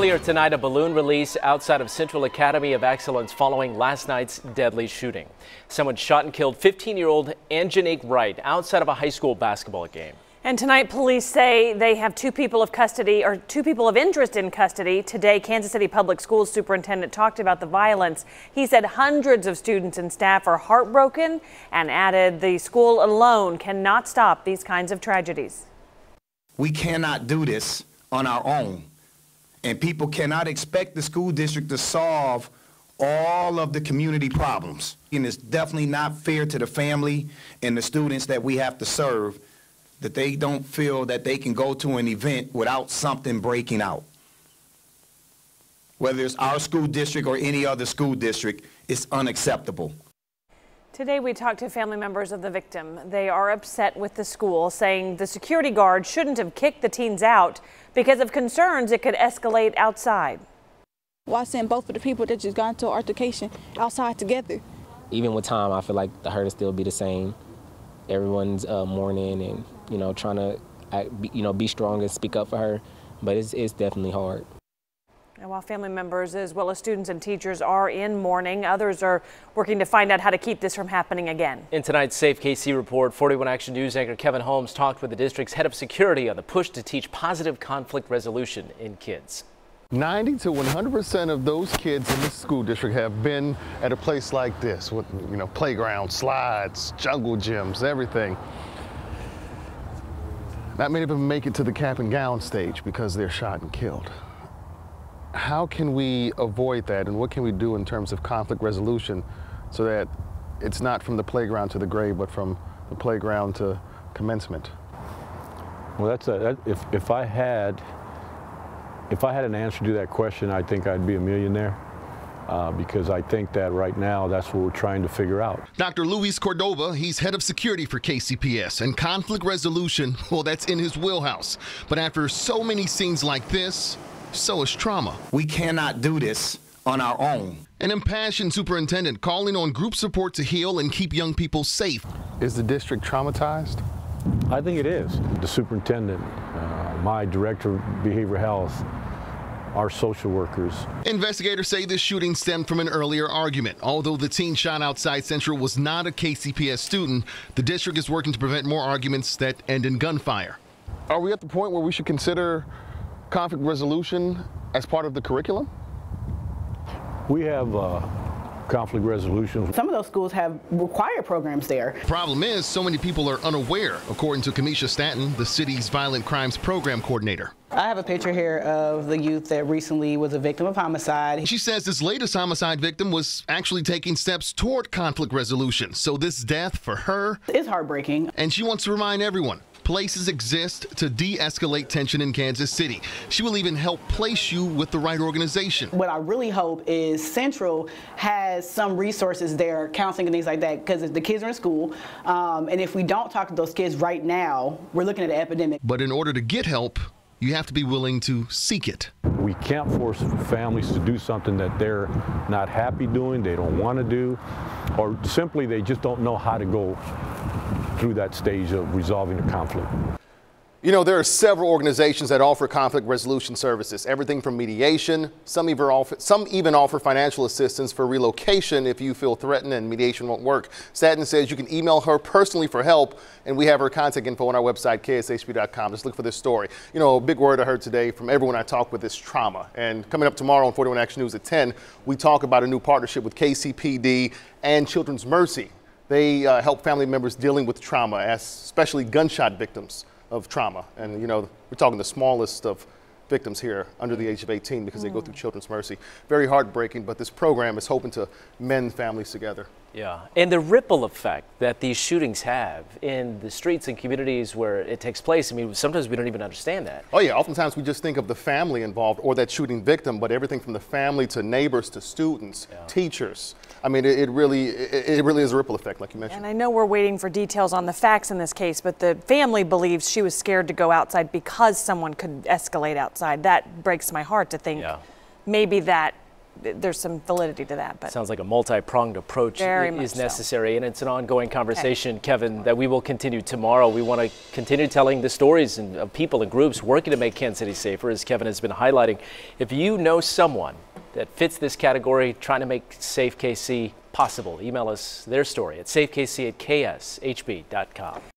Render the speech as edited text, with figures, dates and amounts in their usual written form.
Earlier tonight, a balloon release outside of Central Academy of Excellence following last night's deadly shooting. Someone shot and killed 15-year-old Angenique Wright outside of a high school basketball game. And tonight, police say they have two people of interest in custody. Today, Kansas City Public Schools superintendent talked about the violence. He said hundreds of students and staff are heartbroken and added the school alone cannot stop these kinds of tragedies. We cannot do this on our own, and people cannot expect the school district to solve all of the community problems. And it's definitely not fair to the family and the students that we have to serve that they don't feel that they can go to an event without something breaking out. Whether it's our school district or any other school district, it's unacceptable. Today we talked to family members of the victim. They are upset with the school, saying the security guard shouldn't have kicked the teens out because of concerns it could escalate outside. Well, I sent both of the people that just got into an altercation outside together. Even with time, I feel like the hurt will still be the same. Everyone's mourning and, trying to, be strong and speak up for her, but it's definitely hard. And while family members as well as students and teachers are in mourning, others are working to find out how to keep this from happening again. In tonight's Safe KC report, 41 Action News anchor Kevin Holmes talked with the district's head of security on the push to teach positive conflict resolution in kids. 90 to 100% of those kids in this school district have been at a place like this with, playgrounds, slides, jungle gyms, everything. Not many of them make it to the cap and gown stage because they're shot and killed. How can we avoid that, and what can we do in terms of conflict resolution so that it's not from the playground to the grave, but from the playground to commencement? Well, if I had an answer to that question, I think I'd be a millionaire. Because I think that right now that's what we're trying to figure out. Dr. Luis Cordova, he's head of security for KCPS, and conflict resolution, well, that's in his wheelhouse. But after so many scenes like this, so is trauma. We cannot do this on our own. An impassioned superintendent calling on group support to heal and keep young people safe. Is the district traumatized? I think it is. The superintendent, my director of behavioral health, our social workers. Investigators say this shooting stemmed from an earlier argument. Although the teen shot outside Central was not a KCPS student, the district is working to prevent more arguments that end in gunfire. Are we at the point where we should consider conflict resolution as part of the curriculum? We have conflict resolution. Some of those schools have required programs there. Problem is, so many people are unaware, according to Kamisha Stanton, the city's violent crimes program coordinator. I have a picture here of the youth that recently was a victim of homicide. She says this latest homicide victim was actually taking steps toward conflict resolution. So this death for her is heartbreaking. And she wants to remind everyone, places exist to de-escalate tension in Kansas City. She will even help place you with the right organization. What I really hope is Central has some resources there, counseling and things like that, because the kids are in school, and if we don't talk to those kids right now, we're looking at an epidemic. But in order to get help, you have to be willing to seek it. We can't force families to do something that they're not happy doing, they don't want to do, or simply they just don't know how to go through that stage of resolving a conflict. There are several organizations that offer conflict resolution services, everything from mediation. Some even offer financial assistance for relocation if you feel threatened and mediation won't work. Stanton says you can email her personally for help, and we have her contact info on our website, kshb.com. Just look for this story. A big word I heard today from everyone I talked with is trauma. And coming up tomorrow on 41 Action News at 10, we talk about a new partnership with KCPD and Children's Mercy. They help family members dealing with trauma, especially gunshot victims of trauma. And, we're talking the smallest of victims here under the age of 18 because they go through Children's Mercy. Very heartbreaking, but this program is hoping to mend families together. Yeah, and the ripple effect that these shootings have in the streets and communities where it takes place, sometimes we don't even understand that. Oh yeah, oftentimes we just think of the family involved or that shooting victim, but everything from the family to neighbors to students, teachers. It really is a ripple effect, like you mentioned. And I know we're waiting for details on the facts in this case, but the family believes she was scared to go outside because someone could escalate outside. That breaks my heart to think maybe that there's some validity to that. But sounds like a multi-pronged approach is necessary, and it's an ongoing conversation, Kevin, that we will continue tomorrow. We want to continue telling the stories of people and groups working to make Kansas City safer, as Kevin has been highlighting. If you know someone that fits this category, trying to make Safe KC possible, email us their story at safekc@kshb.com.